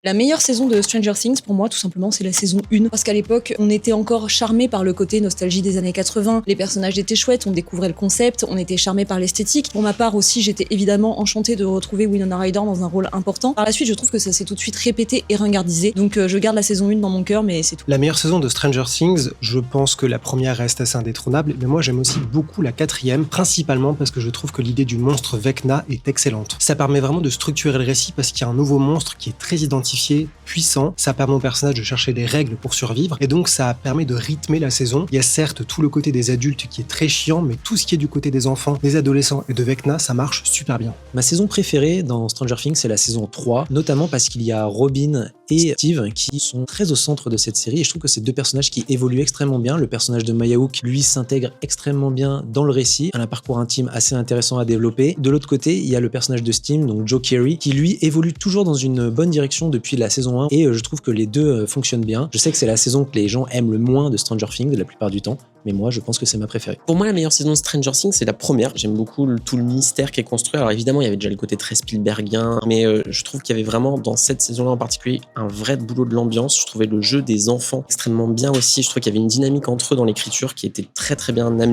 La meilleure saison de Stranger Things, pour moi, tout simplement, c'est la saison 1. Parce qu'à l'époque, on était encore charmé par le côté nostalgie des années 80. Les personnages étaient chouettes, on découvrait le concept, on était charmé par l'esthétique. Pour ma part aussi, j'étais évidemment enchantée de retrouver Winona Ryder dans un rôle important. Par la suite, je trouve que ça s'est tout de suite répété et ringardisé. Donc je garde la saison 1 dans mon cœur, mais c'est tout. La meilleure saison de Stranger Things, je pense que la première reste assez indétrônable, mais moi j'aime aussi beaucoup la quatrième, principalement parce que je trouve que l'idée du monstre Vecna est excellente. Ça permet vraiment de structurer le récit parce qu'il y a un nouveau monstre qui est très identifié, puissant. Ça permet au personnage de chercher des règles pour survivre, et donc ça permet de rythmer la saison. Il y a certes tout le côté des adultes qui est très chiant, mais tout ce qui est du côté des enfants, des adolescents et de Vecna, ça marche super bien. Ma saison préférée dans Stranger Things, c'est la saison 3, notamment parce qu'il y a Robin et Steve qui sont très au centre de cette série, et je trouve que c'est deux personnages qui évoluent extrêmement bien. Le personnage de Maya Hawke, lui, s'intègre extrêmement bien dans le récit, a un parcours intime assez intéressant à développer. De l'autre côté, il y a le personnage de Steam, donc Joe Keery, qui lui évolue toujours dans une bonne direction depuis la saison 1, et je trouve que les deux fonctionnent bien. Je sais que c'est la saison que les gens aiment le moins de Stranger Things la plupart du temps, mais moi je pense que c'est ma préférée. Pour moi, la meilleure saison de Stranger Things, c'est la première. J'aime beaucoup tout le mystère qui est construit. Alors évidemment, il y avait déjà le côté très Spielbergien, mais je trouve qu'il y avait vraiment, dans cette saison-là en particulier, un vrai boulot de l'ambiance. Je trouvais le jeu des enfants extrêmement bien aussi. Je trouvais qu'il y avait une dynamique entre eux dans l'écriture qui était très très bien amenée.